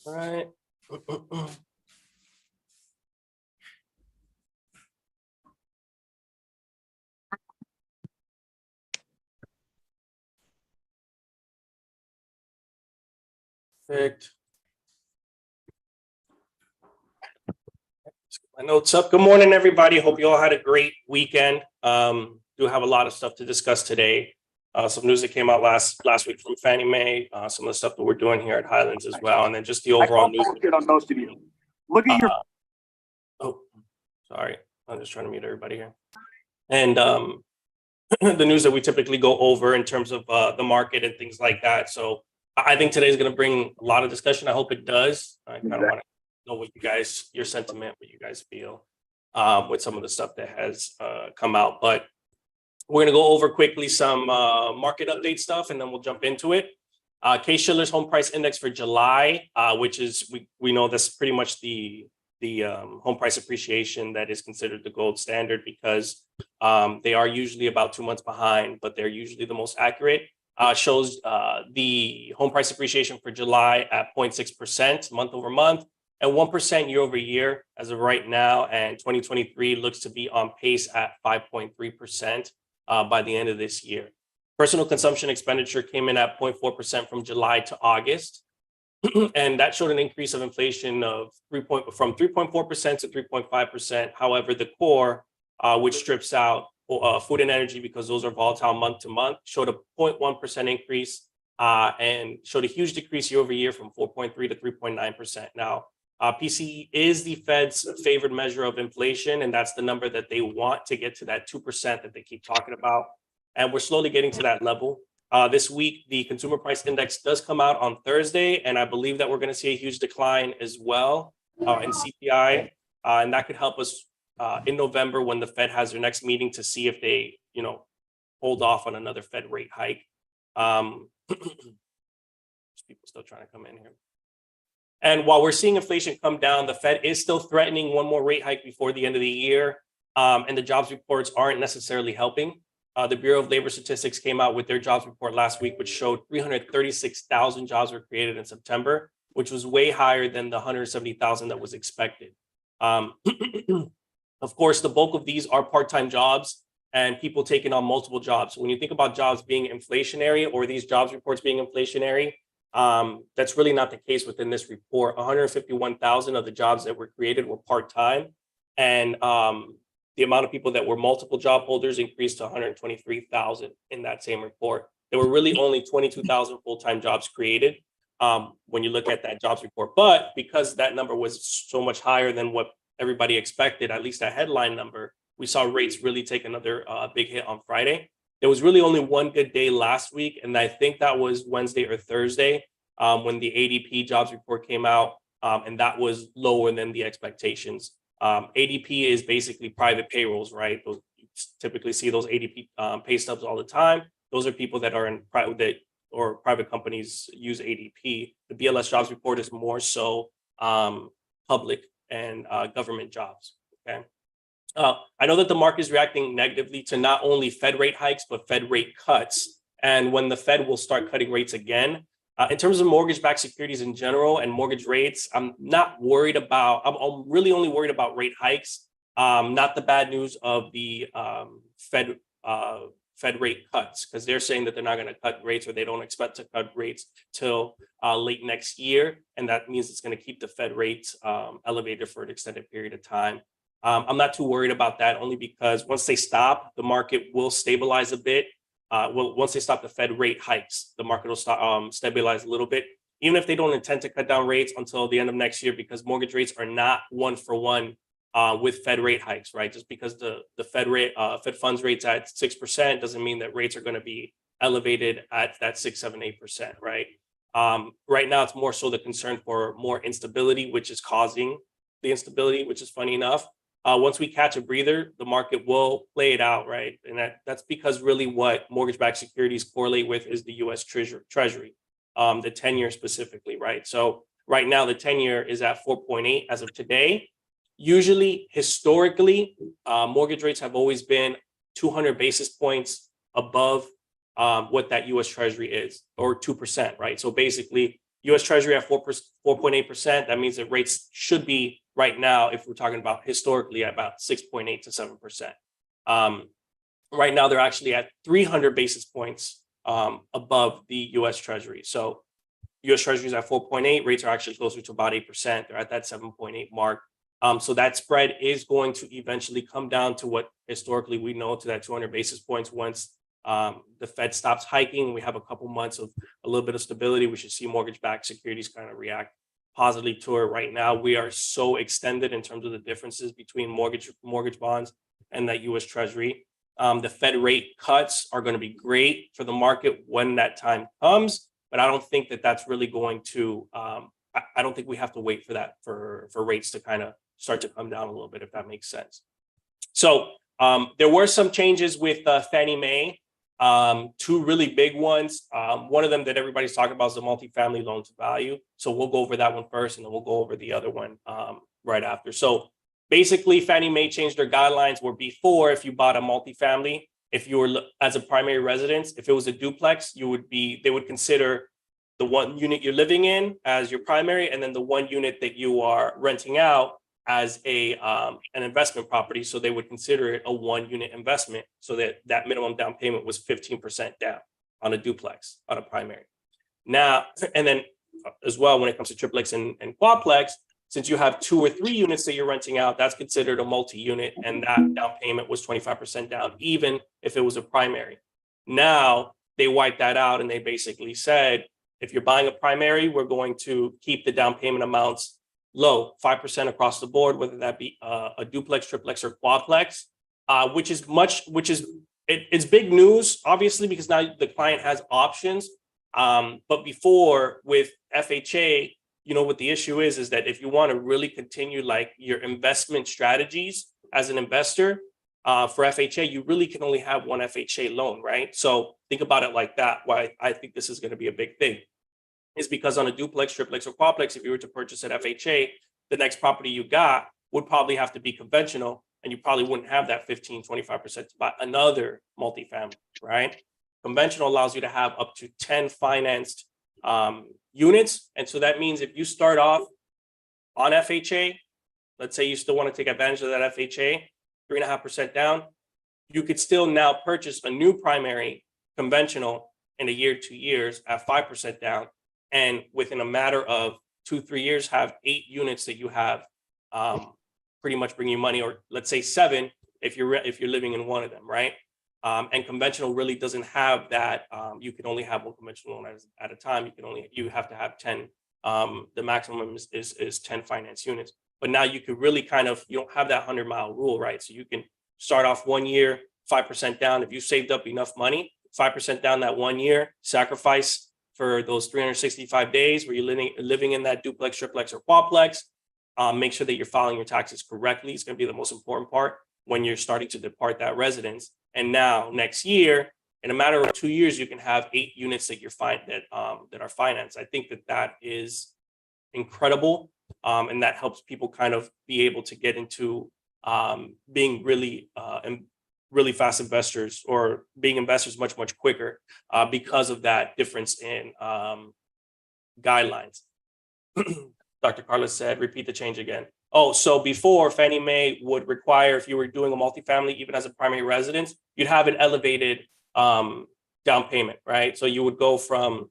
All right. Perfect. My notes up. Good morning, everybody. Hope you all had a great weekend. Do have a lot of stuff to discuss today. Some news that came out last week from Fannie Mae, some of the stuff that we're doing here at Highlands as well, and then just the overall news. On most of you. Look at your. Oh, sorry. I'm just trying to mute everybody here. And the news that we typically go over in terms of the market and things like that. So I think today is going to bring a lot of discussion. I hope it does. I kind of want to know what you guys, your sentiment, what you guys feel with some of the stuff that has come out. But we're going to go over quickly some market update stuff, and then we'll jump into it. Case-Shiller's home price index for July, which is we know that's pretty much the home price appreciation that is considered the gold standard, because they are usually about 2 months behind, but they're usually the most accurate. Shows the home price appreciation for July at 0.6% month over month and 1% year over year as of right now. And 2023 looks to be on pace at 5.3% by the end of this year. Personal consumption expenditure came in at 0.4% from July to August. And that showed an increase of inflation of from 3.4% to 3.5%. However, the core, which strips out food and energy because those are volatile month to month, showed a 0.1% increase and showed a huge decrease year over year from 4.3 to 3.9%. Now, PCE is the Fed's favored measure of inflation, and that's the number that they want to get to, that 2% that they keep talking about. And we're slowly getting to that level. This week, the consumer price index does come out on Thursday, and I believe that we're going to see a huge decline as well in CPI, and that could help us in November when the Fed has their next meeting to see if they, hold off on another Fed rate hike. People still trying to come in here. And while we're seeing inflation come down, the Fed is still threatening one more rate hike before the end of the year, and the jobs reports aren't necessarily helping. The Bureau of Labor Statistics came out with their jobs report last week, which showed 336,000 jobs were created in September, which was way higher than the 170,000 that was expected. Of course, the bulk of these are part-time jobs and people taking on multiple jobs. When you think about jobs being inflationary or these jobs reports being inflationary, that's really not the case within this report. 151,000 of the jobs that were created were part-time, and the amount of people that were multiple job holders increased to 123,000 in that same report. There were really only 22,000 full-time jobs created when you look at that jobs report. But because that number was so much higher than what everybody expected, at least that headline number, we saw rates really take another big hit on Friday. There was really only one good day last week, and I think that was Wednesday or Thursday when the ADP jobs report came out, and that was lower than the expectations. ADP is basically private payrolls, right? You typically see those ADP pay stubs all the time. Those are people that are in private or private companies use ADP. The BLS jobs report is more so public and government jobs. Okay. I know that the market is reacting negatively to not only Fed rate hikes, but Fed rate cuts. And when the Fed will start cutting rates again, in terms of mortgage-backed securities in general and mortgage rates, I'm not worried about, I'm really only worried about rate hikes, not the bad news of the Fed rate cuts, because they're saying that they're not going to cut rates, or they don't expect to cut rates till late next year. And that means it's going to keep the Fed rates elevated for an extended period of time. I'm not too worried about that, only because once they stop, the market will stabilize a bit. Once they stop the Fed rate hikes, the market will start stabilize a little bit, even if they don't intend to cut down rates until the end of next year, because mortgage rates are not one for one with Fed rate hikes, right? Just because the Fed funds rates at 6% doesn't mean that rates are going to be elevated at that 6, 7, 8%, right? Right now, it's more so the concern for more instability, which is causing the instability, which is funny enough. Once we catch a breather, the market will play it out, right? And that's because really what mortgage-backed securities correlate with is the U.S. Treasury, the 10-year specifically, right? So right now, the 10-year is at 4.8 as of today. Usually, historically, mortgage rates have always been 200 basis points above what that U.S. Treasury is, or 2%, right? So basically, US Treasury at 4.8%. That means that rates should be right now, if we're talking about historically, at about 6.8 to 7%. Right now, they're actually at 300 basis points above the US Treasury. So US Treasury is at 4.8, rates are actually closer to about 8%. They're at that 7.8 mark. So that spread is going to eventually come down to what historically we know, to that 200 basis points once the Fed stops hiking. We have a couple months of a little bit of stability. We should see mortgage-backed securities kind of react positively to it. Right now, we are so extended in terms of the differences between mortgage bonds and that US Treasury. The Fed rate cuts are going to be great for the market when that time comes, but I don't think that that's really going to, I don't think we have to wait for that, for rates to kind of start to come down a little bit, if that makes sense. So there were some changes with Fannie Mae, two really big ones. One of them that everybody's talking about is the multifamily loan to value. So we'll go over that one first, and then we'll go over the other one right after. So basically, Fannie Mae changed their guidelines where before, if you bought a multifamily, if you were as a primary residence, if it was a duplex, they would consider the one unit you're living in as your primary, and then the one unit that you are renting out as an investment property. So they would consider it a one unit investment, so that minimum down payment was 15% down on a duplex, on a primary. Now, and then as well, when it comes to triplex and quadplex, since you have 2 or 3 units that you're renting out, that's considered a multi-unit, and that down payment was 25% down, even if it was a primary. Now they wiped that out, and they basically said, if you're buying a primary, we're going to keep the down payment amounts low, 5% across the board, whether that be a duplex, triplex, or quadplex, it's big news, obviously, because now the client has options. But before, with FHA, what the issue is that if you want to really continue like your investment strategies as an investor for FHA, you really can only have one FHA loan, right? So think about it like that. Why I think this is going to be a big thing is because on a duplex, triplex, or quadplex, if you were to purchase at FHA, the next property you got would probably have to be conventional, and you probably wouldn't have that 15-25% to buy another multifamily, right? Conventional allows you to have up to 10 financed units. And so that means if you start off on FHA, let's say you still want to take advantage of that FHA, 3.5% down, you could still now purchase a new primary conventional in a year, 2 years at 5% down. And within a matter of 2-3 years, have 8 units that you have pretty much bring you money, or let's say 7 if you're living in one of them, right? And conventional really doesn't have that. You can only have one conventional loan at a time. You have to have 10. The maximum is 10 finance units. But now you could really you don't have that 100-mile rule, right? So you can start off 1 year, 5% down. If you saved up enough money, 5% down that 1 year, sacrifice for those 365 days where you're living in that duplex, triplex, or quadplex. Make sure that you're filing your taxes correctly. It's going to be the most important part when you're starting to depart that residence. And now next year, in a matter of 2 years, you can have 8 units that that are financed. I think that is incredible. And that helps people kind of be able to get into being really fast investors, or being investors much, much quicker because of that difference in guidelines. Dr. Carlos said, repeat the change again. Oh, so before, Fannie Mae would require, if you were doing a multifamily, even as a primary residence, you'd have an elevated down payment, right? So you would go from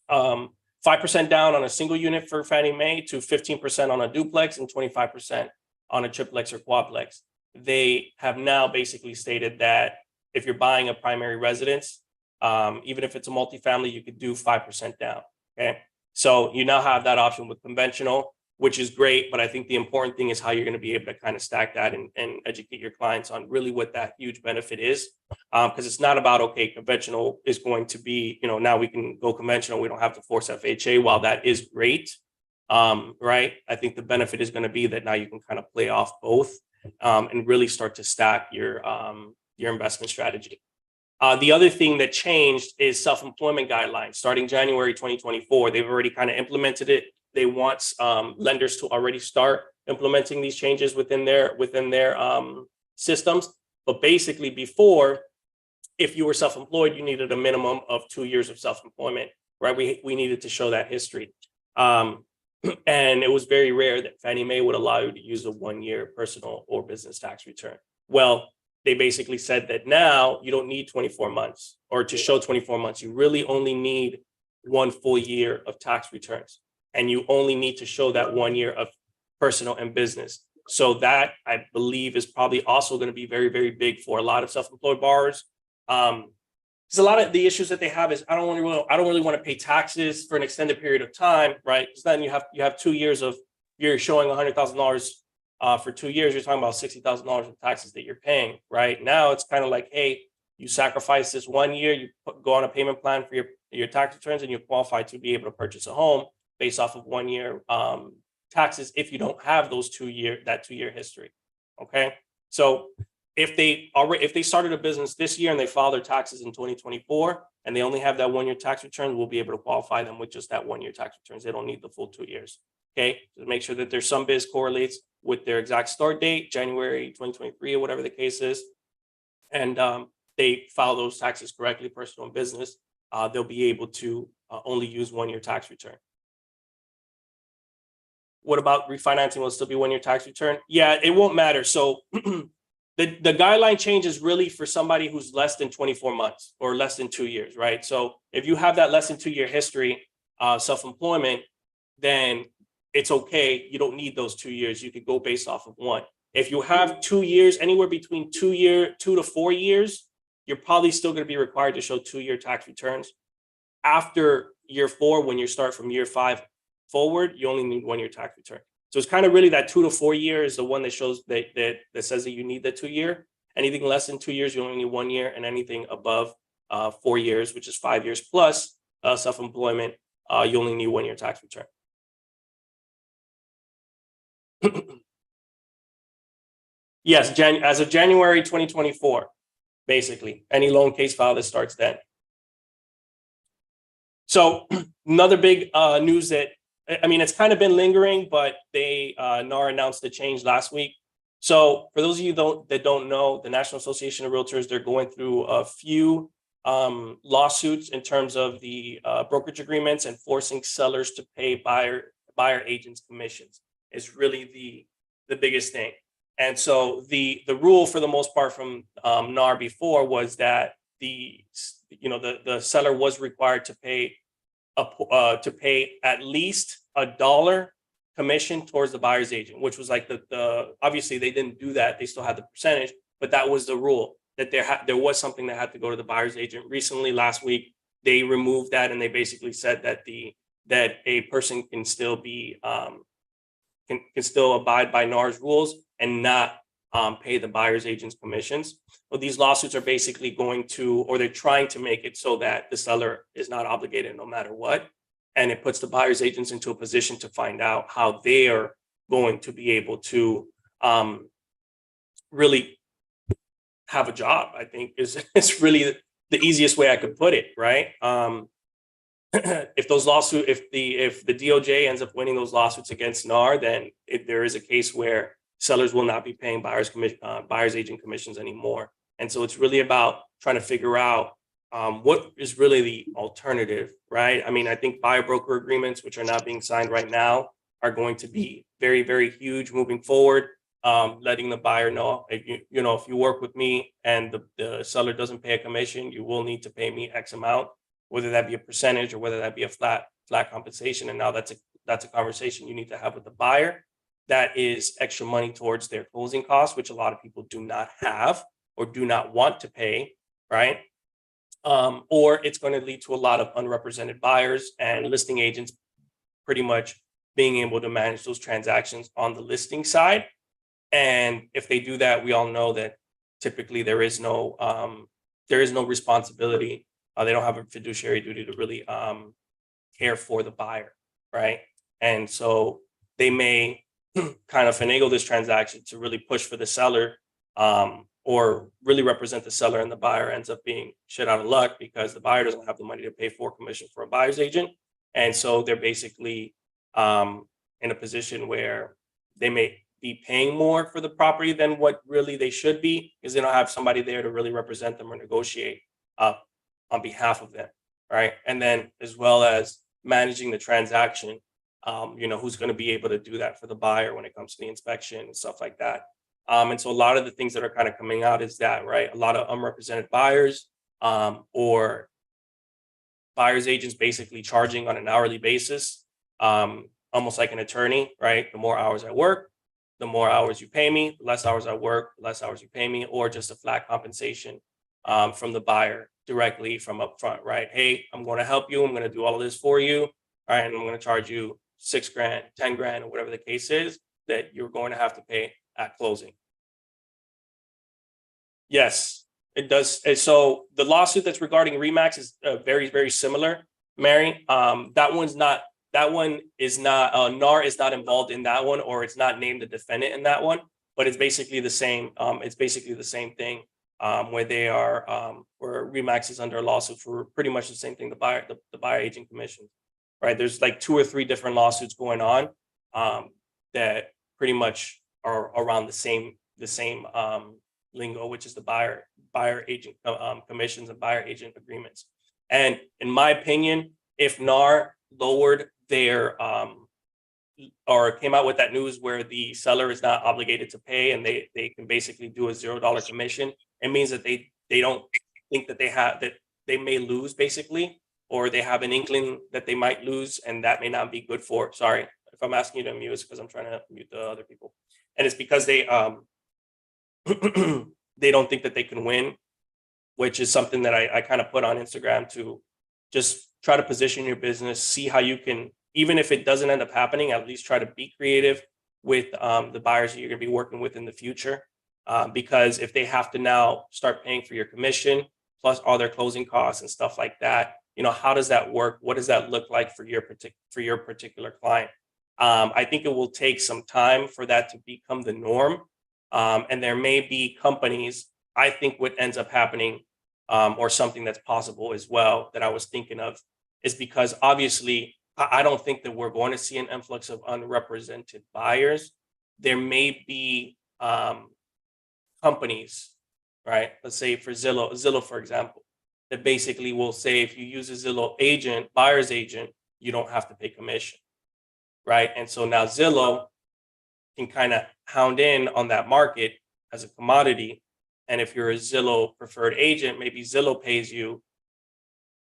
5% down on a single unit for Fannie Mae to 15% on a duplex and 25% on a triplex or quadplex. They have now basically stated that if you're buying a primary residence, even if it's a multifamily, you could do 5% down, okay? So you now have that option with conventional, which is great, but I think the important thing is how you're going to be able to kind of stack that and educate your clients on really what that huge benefit is. Because it's not about, okay, conventional is going to be, now we can go conventional. We don't have to force FHA. While that is great, right? I think the benefit is going to be that now you can kind of play off both and really start to stack your investment strategy. The other thing that changed is self-employment guidelines. Starting January 2024, they've already kind of implemented it. They want lenders to already start implementing these changes within their systems. But basically, before, if you were self-employed, you needed a minimum of 2 years of self-employment right? We needed to show that history. And it was very rare that Fannie Mae would allow you to use a 1-year personal or business tax return. Well, they basically said that now you don't need 24 months or to show 24 months. You really only need 1 full year of tax returns. And you only need to show that 1 year of personal and business. So that, I believe, is probably also going to be very, very big for a lot of self-employed borrowers. Because a lot of the issues that they have is I don't really want to pay taxes for an extended period of time, right? Because then you have 2 years of, you're showing $100,000 for 2 years, you're talking about $60,000 in taxes that you're paying, right? Now it's kind of like, hey, you sacrifice this 1 year, you go on a payment plan for your tax returns, and you qualify to be able to purchase a home based off of 1 year taxes if you don't have those 2-year history. Okay, so if they started a business this year and they file their taxes in 2024 and they only have that 1 year tax return, we'll be able to qualify them with just that 1 year tax returns. They don't need the full 2 years. Okay, to make sure that their SunBiz correlates with their exact start date, January 2023 or whatever the case is, and they file those taxes correctly, personal and business, they'll be able to only use 1 year tax return. What about refinancing? Will it still be 1 year tax return? Yeah, it won't matter. So the guideline change is really for somebody who's less than 24 months or less than 2 years, right? So if you have that less than 2 year history, self-employment, then it's okay. You don't need those 2 years. You could go based off of 1. If you have 2 years, anywhere between 2 to 4 years, you're probably still going to be required to show 2 year tax returns. After year 4, when you start from year 5 forward, you only need 1 year tax return. So it's kind of really that 2 to 4 years is the one that shows that says that you need the 2 year. Anything less than 2 years, you only need 1 year, and anything above 4 years, which is 5 years plus self-employment, you only need 1 year tax return. Yes, as of January 2024, basically, any loan case file that starts then. So another big news that, I mean, it's kind of been lingering, but NAR announced the change last week. So for those of you that don't know, the National Association of Realtors, they're going through a few lawsuits in terms of the brokerage agreements and forcing sellers to pay buyer agents commissions is really the biggest thing. And so the rule for the most part from NAR before was that the seller was required to pay at least $1 commission towards the buyer's agent, which was like the obviously they didn't do that. They still had the percentage, but that was the rule, that there was something that had to go to the buyer's agent. Recently, last week, they removed that, and they basically said that a person can still be can still abide by NAR's rules and not pay the buyer's agent's commissions. Well, these lawsuits are basically going to, or they're trying to make it so that the seller is not obligated no matter what. And it puts the buyer's agents into a position to find out how they are going to be able to really have a job, I think is really the easiest way I could put it, right? If the DOJ ends up winning those lawsuits against NAR, then there is a case where sellers will not be paying buyer's agent commissions anymore. And so it's really about trying to figure out what is really the alternative, right? I mean, I think buyer broker agreements, which are not being signed right now, are going to be very, very huge moving forward. Letting the buyer know, if you work with me and the seller doesn't pay a commission, you will need to pay me X amount, whether that be a percentage or whether that be a flat compensation. And now that's a conversation you need to have with the buyer. That is extra money towards their closing costs, which a lot of people do not have or do not want to pay, right? Or it's going to lead to a lot of unrepresented buyers and listing agents pretty much being able to manage those transactions on the listing side. And if they do that, we all know that typically there is no responsibility. They don't have a fiduciary duty to really care for the buyer, right? And so they may kind of finagle this transaction to really push for the seller, or really represent the seller, and the buyer ends up being shit out of luck because the buyer doesn't have the money to pay for commission for a buyer's agent. And so they're basically in a position where they may be paying more for the property than what really they should be, because they don't have somebody there to really represent them or negotiate on behalf of them, right? And then as well as managing the transaction, who's going to be able to do that for the buyer when it comes to the inspection and stuff like that. And so a lot of the things that are kind of coming out is that, right? A lot of unrepresented buyers, or buyer's agents basically charging on an hourly basis, almost like an attorney, right? The more hours I work, the more hours you pay me, the less hours I work, the less hours you pay me, or just a flat compensation from the buyer directly from upfront, right? Hey, I'm going to help you. I'm going to do all of this for you. All right. And I'm going to charge you $6,000, $10,000, or whatever the case is that you're going to have to pay at closing. Yes, it does. And so the lawsuit that's regarding Remax is very, very similar, Mary. That one is not, NAR is not involved in that one, or it's not named the defendant in that one, but it's basically the same. It's basically the same thing, where they are, where Remax is under a lawsuit for pretty much the same thing, the buyer agent commission, right? There's like 2 or 3 different lawsuits going on, that pretty much are around the same lingo, which is the buyer agent commissions and buyer agent agreements. And in my opinion, if NAR lowered their or came out with that news where the seller is not obligated to pay and they can basically do a $0 commission, it means that they don't think that they may lose, basically, or they have an inkling that they might lose, and that may not be good for. Sorry if I'm asking you to mute, it's because I'm trying to mute the other people, and it's because they they don't think that they can win, which is something that I kind of put on Instagram to just try to position your business, see how you can, even if it doesn't end up happening, at least try to be creative with the buyers that you're going to be working with in the future. Because if they have to now start paying for your commission, plus all their closing costs and stuff like that, how does that work? What does that look like for your particular client? I think it will take some time for that to become the norm. And there may be companies, I think what ends up happening, or something that's possible as well that I was thinking of, is because obviously I don't think that we're going to see an influx of unrepresented buyers. There may be companies, right? Let's say for Zillow, for example, that basically will say if you use a Zillow agent, buyer's agent, you don't have to pay commission, right? And so now Zillow can kind of hound in on that market as a commodity. And if you're a Zillow preferred agent, maybe Zillow pays you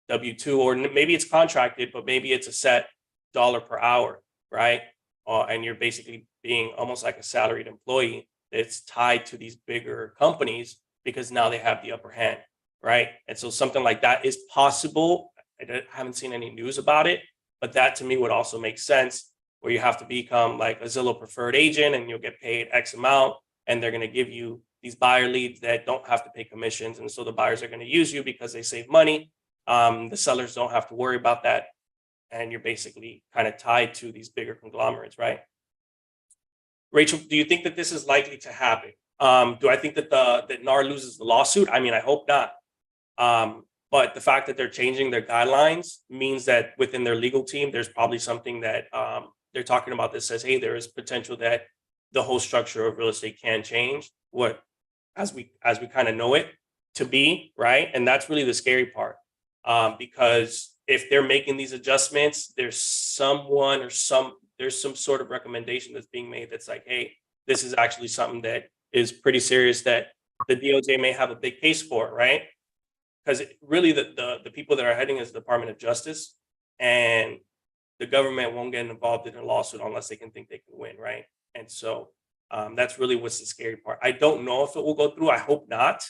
W-2, or maybe it's contracted, but maybe it's a set dollar per hour, right? And you're basically being almost like a salaried employee that's tied to these bigger companies because now they have the upper hand, right? And so something like that is possible. I haven't seen any news about it, but that to me would also make sense, where you have to become like a Zillow preferred agent and you'll get paid X amount, and they're going to give you these buyer leads that don't have to pay commissions. And so the buyers are going to use you because they save money. The sellers don't have to worry about that. And you're basically kind of tied to these bigger conglomerates, right? Rachel, do you think that this is likely to happen? Do I think that that NAR loses the lawsuit? I mean, I hope not. But the fact that they're changing their guidelines means that within their legal team, there's probably something that they're talking about that says, hey, there is potential that the whole structure of real estate can change as we kind of know it to be, right? And that's really the scary part, because if they're making these adjustments, there's some sort of recommendation that's being made that's like, hey, this is actually something that is pretty serious that the DOJ may have a big case for, right? Because really the people that are heading is the Department of Justice, and the government won't get involved in a lawsuit unless they can think they can win, right? And so that's really what's the scary part. I don't know if it will go through. I hope not,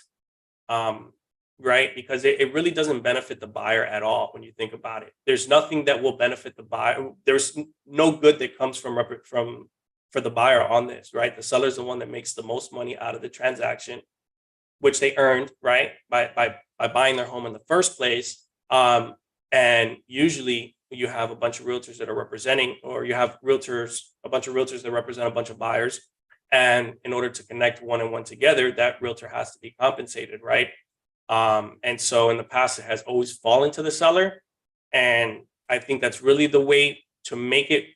right? Because it really doesn't benefit the buyer at all when you think about it. There's nothing that will benefit the buyer. There's no good that comes for the buyer on this, right? The seller's the one that makes the most money out of the transaction, which they earned, right, by buying their home in the first place. And usually you have a bunch of realtors that are representing, or you have a bunch of realtors that represent a bunch of buyers. And in order to connect one and one together, that realtor has to be compensated, right? And so in the past, it has always fallen to the seller. And I think that's really the way to make it,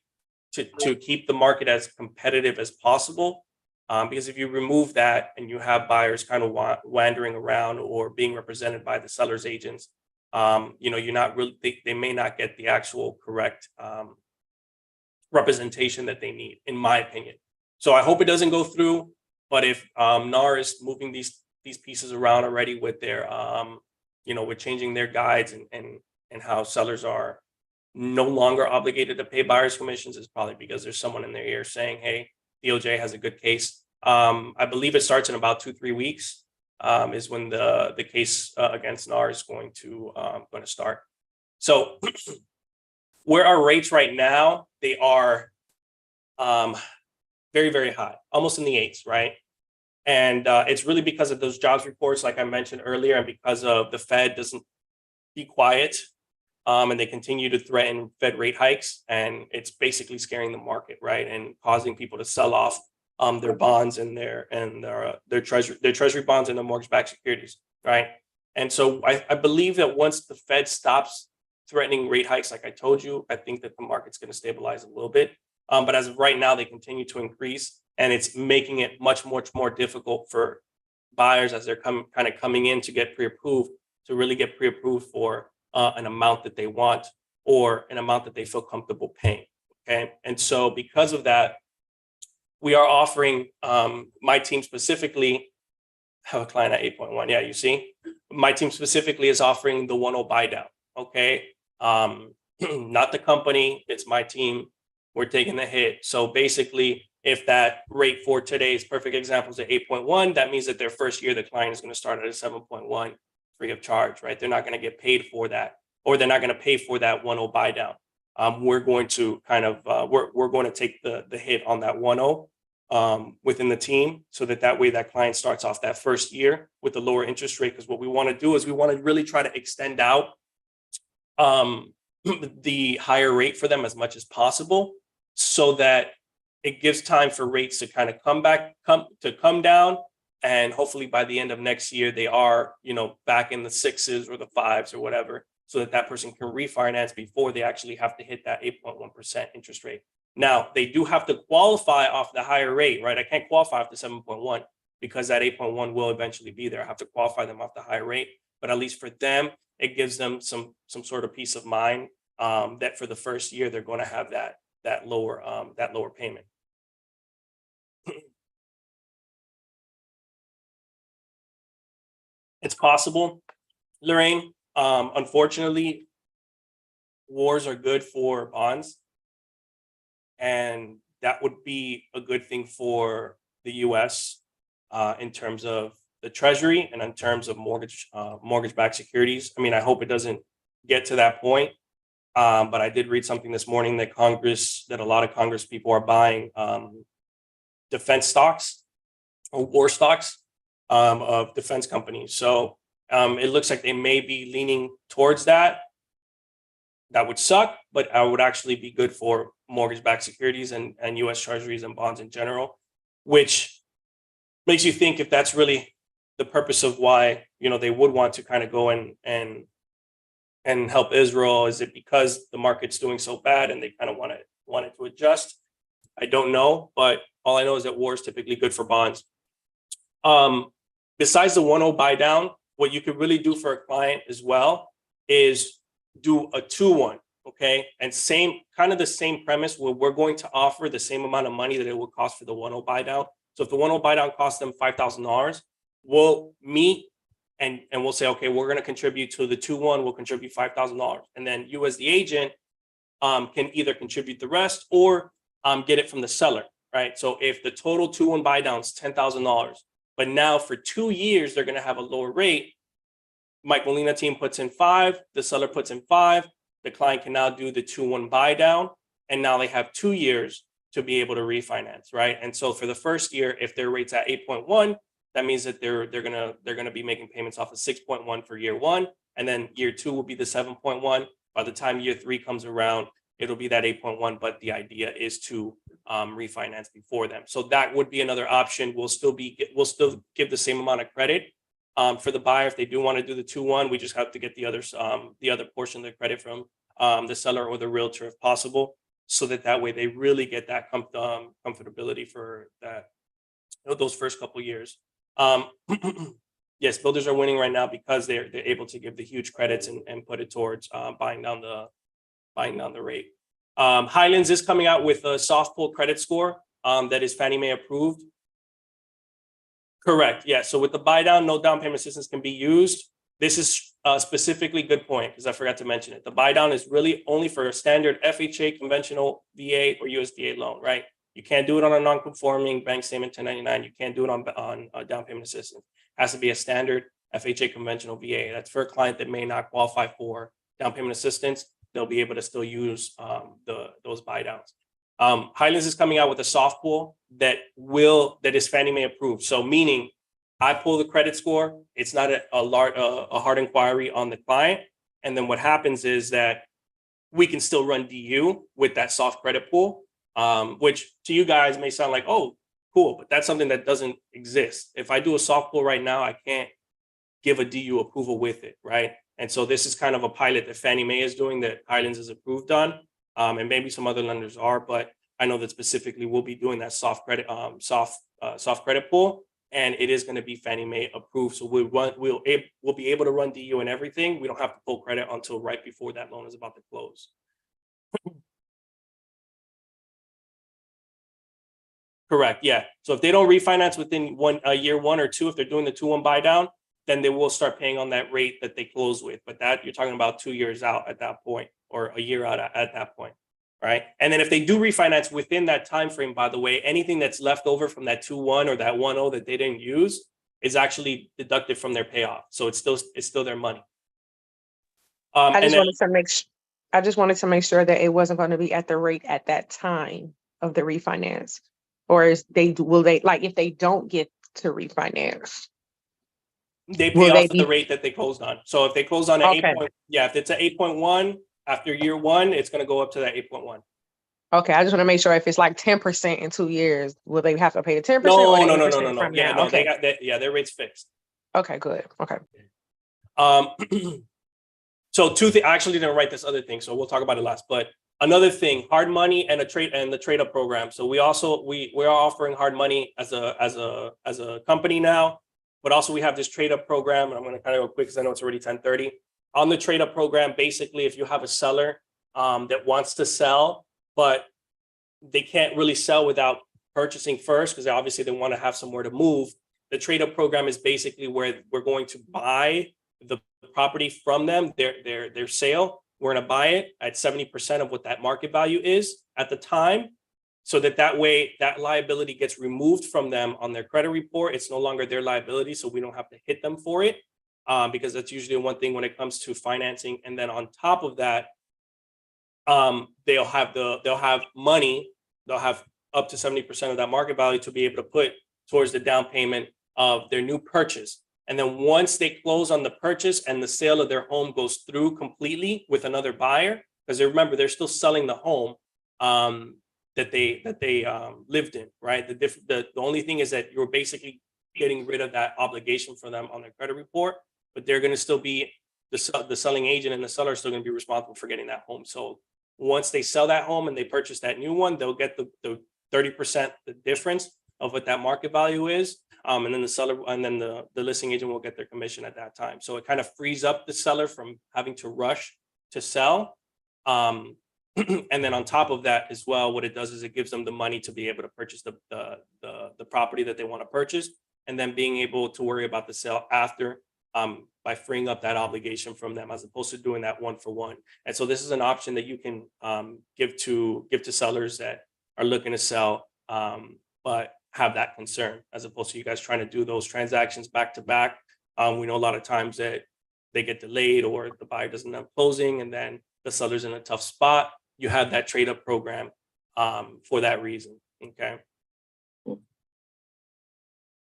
to keep the market as competitive as possible. Because if you remove that and you have buyers kind of wandering around or being represented by the seller's agents, you're not really, they may not get the actual correct representation that they need, in my opinion. So I hope it doesn't go through. But if NAR is moving these pieces around already with their, with changing their guides and how sellers are no longer obligated to pay buyer's commissions, is probably because there's someone in their ear saying, "Hey, DOJ has a good case." I believe it starts in about 2-3 weeks. Is when the case against NAR is going to start. So where our rates right now, they are very, very high, almost in the 8s, right? And it's really because of those jobs reports, like I mentioned earlier, and because of the Fed doesn't be quiet, and they continue to threaten Fed rate hikes, and it's basically scaring the market, right, and causing people to sell off their bonds and their treasury bonds and their mortgage-backed securities, right? And so I believe that once the Fed stops threatening rate hikes, like I told you, I think that the market's going to stabilize a little bit. But as of right now, they continue to increase, and it's making it much more difficult for buyers as they're coming in to get pre-approved, to really get pre-approved for an amount that they want or an amount that they feel comfortable paying. Okay, and so because of that, we are offering my team specifically. Have a client at 8.1. Yeah, you see, my team specifically is offering the 1.0 buy down. Okay, not the company, it's my team. We're taking the hit. So basically, if that rate for today's perfect example is at 8.1, that means that their first year, the client is going to start at a 7.1 free of charge, right? They're not going to get paid for that, or they're not going to pay for that 1.0 buy down. We're going to we're going to take the hit on that 1.0 within the team, so that way that client starts off that first year with a lower interest rate. Because what we want to do is we want to really try to extend out the higher rate for them as much as possible, so that it gives time for rates to kind of come down, and hopefully by the end of next year they are back in the 6s or the 5s or whatever, so that person can refinance before they actually have to hit that 8.1% interest rate. Now they do have to qualify off the higher rate, right? I can't qualify off the 7.1 because that 8.1 will eventually be there. I have to qualify them off the higher rate, but at least for them, it gives them some sort of peace of mind that for the first year they're going to have that lower payment. It's possible, Lorraine. Unfortunately, wars are good for bonds, and that would be a good thing for the U.S. In terms of the Treasury and in terms of mortgage-backed securities. I mean, I hope it doesn't get to that point. But I did read something this morning that a lot of Congress people are buying defense stocks or war stocks of defense companies. So it looks like they may be leaning towards that. That would suck, but it would actually be good for mortgage-backed securities and U.S. Treasuries and bonds in general, which makes you think if that's really the purpose of why they would want to kind of go and help Israel. Is it because the market's doing so bad and they kind of want it to adjust? I don't know, but all I know is that war is typically good for bonds. Besides the 1.0 buy down, what you could really do for a client as well is do a 2.1, okay? And the same premise, where we're going to offer the same amount of money that it would cost for the 1.0 buy down. So if the 1.0 buy down costs them $5,000, we'll meet and we'll say, okay, we're going to contribute to the 2.1, we'll contribute $5,000. And then you as the agent can either contribute the rest or get it from the seller, right? So if the total 2.1 buy down is $10,000, but now for 2 years, they're going to have a lower rate, Mike Molina team puts in 5, the seller puts in 5, the client can now do the 2.1 buy down, and now they have 2 years to be able to refinance, right? And so for the first year, if their rate's at 8.1, that means that they're gonna be making payments off of 6.1 for year 1, and then year 2 will be the 7.1. By the time year 3 comes around, it'll be that 8.1. But the idea is to refinance before them. So that would be another option. We'll still give the same amount of credit for the buyer if they do want to do the 2.1. We just have to get the other portion of the credit from the seller or the realtor if possible, so that way they really get that comfortability for that those first couple years. Yes, builders are winning right now because they're able to give the huge credits and put it towards buying down the rate. Highlands is coming out with a soft pull credit score that is Fannie Mae approved. Correct. Yeah. So with the buy down, no down payment assistance can be used. This is specifically good point because I forgot to mention it. The buy down is really only for a standard FHA, conventional VA or USDA loan, right? You can't do it on a non-conforming bank statement 1099. You can't do it on down payment assistance. It has to be a standard FHA conventional VA. That's for a client that may not qualify for down payment assistance. They'll be able to still use those buy downs. Highlands is coming out with a soft pull that is Fannie Mae approved. So meaning I pull the credit score, it's not a hard inquiry on the client. And then what happens is that we can still run DU with that soft credit pull, which to you guys may sound like, oh, cool, but that's something that doesn't exist. If I do a soft pull right now, I can't give a DU approval with it, right? And so this is kind of a pilot that Fannie Mae is doing that Highlands is approved on. And maybe some other lenders are, but I know that specifically we'll be doing that soft credit pull, and it is going to be Fannie Mae approved. So we'll be able to run DU and everything. We don't have to pull credit until right before that loan is about to close. Correct. Yeah. So if they don't refinance within year 1 or 2, if they're doing the 2-1 buy down, then they will start paying on that rate that they close with. But that you're talking about 2 years out at that point, or a year out at that point, right? And then if they do refinance within that time frame, by the way, anything that's left over from that 2-1 or that 1-0 that they didn't use is actually deducted from their payoff. So it's still their money. I just wanted to make sure that it wasn't going to be at the rate at that time of the refinance, or if they don't get to refinance, they pay off at the rate that they closed on. So if they close on an 8. If it's an 8.1 after year 1, it's going to go up to that 8.1. Okay, I just want to make sure if it's like 10% in 2 years, will they have to pay the 10%? No. Yeah, no, they got that. Yeah, their rate's fixed. Okay, good. Okay. So 2 things. I actually didn't write this other thing, so we'll talk about it last. But another thing, hard money and the trade up program. So we are offering hard money as a company now, but also we have this trade up program. And I'm going to kind of go quick because I know it's already 10:30. On the trade up program, basically, if you have a seller that wants to sell, but they can't really sell without purchasing first, because obviously they want to have somewhere to move. The trade up program is basically where we're going to buy the property from them, their sale. We're going to buy it at 70% of what that market value is at the time, so that way that liability gets removed from them on their credit report. It's no longer their liability, so we don't have to hit them for it, because that's usually one thing when it comes to financing. And then on top of that, they'll have money. They'll have up to 70% of that market value to be able to put towards the down payment of their new purchase. And then once they close on the purchase and the sale of their home goes through completely with another buyer, because remember, they're still selling the home that they lived in, right? The only thing is that you're basically getting rid of that obligation for them on their credit report, but they're going to still be the selling agent, and the seller is still going to be responsible for getting that home sold. Once they sell that home and they purchase that new one, they'll get the 30%, the difference of what that market value is. And then the seller and then the listing agent will get their commission at that time. So it kind of frees up the seller from having to rush to sell. And then on top of that as well, what it does is it gives them the money to be able to purchase the property that they want to purchase, and then being able to worry about the sale after, by freeing up that obligation from them, as opposed to doing that 1-for-1. And so this is an option that you can give to sellers that are looking to sell, but have that concern, as opposed to you guys trying to do those transactions back to back. We know a lot of times that they get delayed, or the buyer doesn't have closing, and then the seller's in a tough spot. You have that trade up program for that reason. Okay.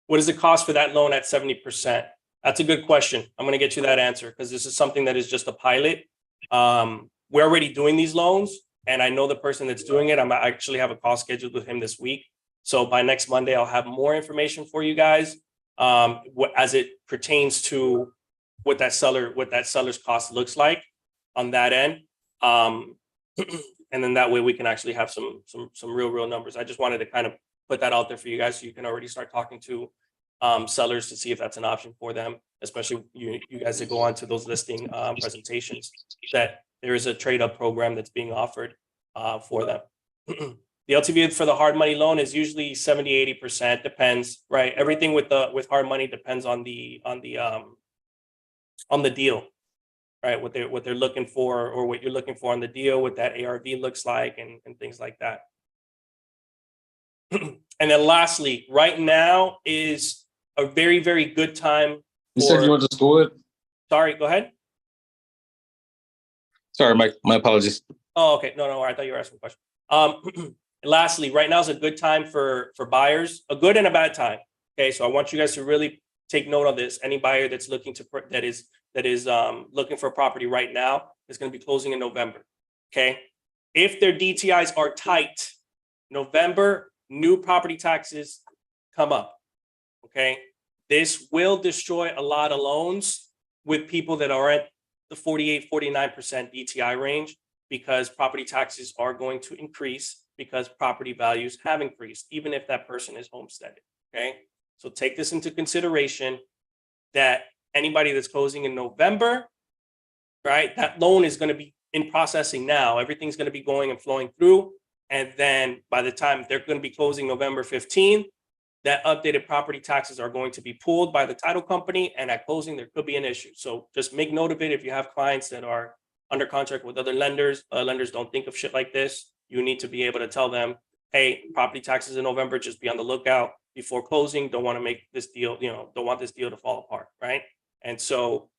What is the cost for that loan at 70%? That's a good question. I'm going to get you that answer, because this is something that is just a pilot. We're already doing these loans, and I know the person that's doing it. I actually have a call scheduled with him this week. So by next Monday, I'll have more information for you guys as it pertains to what that seller's cost looks like on that end. And then that way we can actually have some real numbers. I just wanted to kind of put that out there for you guys, so you can already start talking to sellers to see if that's an option for them, especially you guys that go on to those listing presentations, that there is a trade-up program that's being offered for them. The LTV for the hard money loan is usually 70-80%, depends, right? Everything with hard money depends on the deal, right? What they're looking for, or what you're looking for on the deal, what that ARV looks like, and things like that. And then lastly, right now is a very, very good time. You said you went to school? Sorry, go ahead. Sorry, my apologies. Oh, okay. No, I thought you were asking a question. Lastly, right now is a good time for buyers, a good and a bad time. Okay, so I want you guys to really take note of this. Any buyer that's looking to that is looking for a property right now is going to be closing in November. Okay, if their DTIs are tight, November, new property taxes come up. Okay, this will destroy a lot of loans with people that are at the 48-49% DTI range, because property taxes are going to increase because property values have increased, even if that person is homesteaded. Okay, so take this into consideration, that anybody that's closing in November, right, that loan is going to be in processing now. Everything's going to be going and flowing through. And then by the time they're going to be closing November 15th, that updated property taxes are going to be pulled by the title company. And at closing, there could be an issue. So just make note of it. If you have clients that are under contract with other lenders, lenders don't think of shit like this. You need to be able to tell them, hey, property taxes in November, just be on the lookout before closing. Don't want to make this deal, don't want this deal to fall apart, right? And so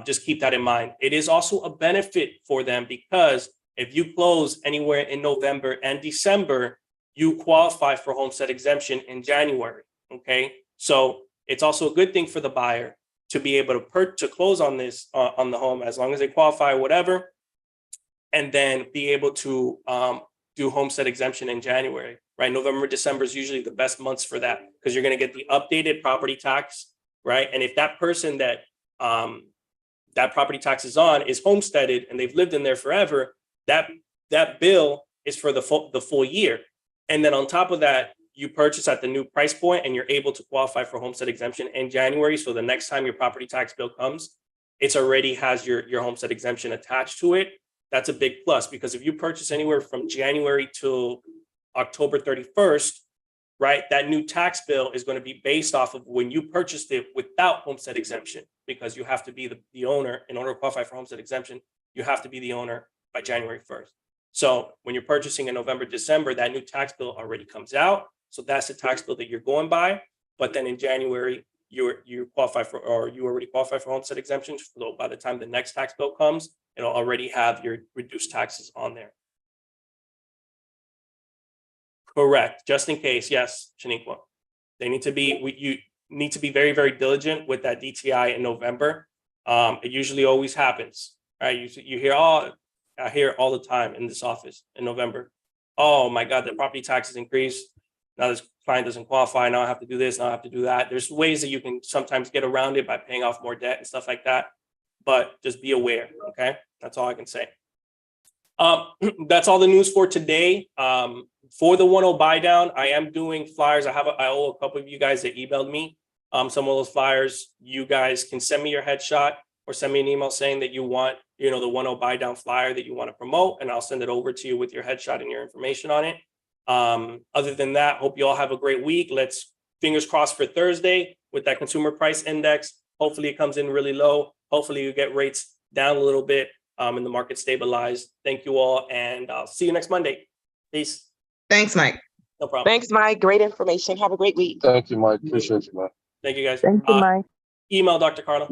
just keep that in mind. It is also a benefit for them, because if you close anywhere in November and December, you qualify for homestead exemption in January, okay? So it's also a good thing for the buyer to be able to close on this, on the home, as long as they qualify, whatever, and then be able to do homestead exemption in January, right? November, December is usually the best months for that, because you're going to get the updated property tax, right? And if that person that that property tax is on is homesteaded and they've lived in there forever, that bill is for the full year. And then on top of that, you purchase at the new price point and you're able to qualify for homestead exemption in January. So the next time your property tax bill comes, it's already has your homestead exemption attached to it. That's a big plus, because if you purchase anywhere from January to October 31st, right, that new tax bill is going to be based off of when you purchased it without homestead exemption, because you have to be the owner. In order to qualify for homestead exemption, you have to be the owner by January 1st. So when you're purchasing in November, December, that new tax bill already comes out. So that's the tax bill that you're going by. But then in January, you qualify for, or you already qualify for homestead exemption. So by the time the next tax bill comes, it'll already have your reduced taxes on there. Correct. Just in case. Yes, Shaniqua. They need to be, you need to be very, very diligent with that DTI in November. It usually always happens, right? You hear, I hear it all the time in this office in November. Oh my God, the property taxes increased. Now this client doesn't qualify. Now I have to do this. Now I have to do that. There's ways that you can sometimes get around it by paying off more debt and stuff like that. But just be aware. Okay, that's all I can say. That's all the news for today. For the 1.0 buy down, I am doing flyers. I owe a couple of you guys that emailed me some of those flyers. You guys can send me your headshot or send me an email saying that you want, the 1.0 buy down flyer that you want to promote, and I'll send it over to you with your headshot and your information on it. Other than that, hope you all have a great week. Let's fingers crossed for Thursday with that consumer price index. Hopefully it comes in really low. Hopefully you get rates down a little bit and the market stabilized. Thank you all, and I'll see you next Monday. Peace. Thanks, Mike. No problem. Thanks, Mike. Great information. Have a great week. Thank you, Mike. Appreciate you, man. Thank you guys. Thank you, Mike. Email Dr. Carlo.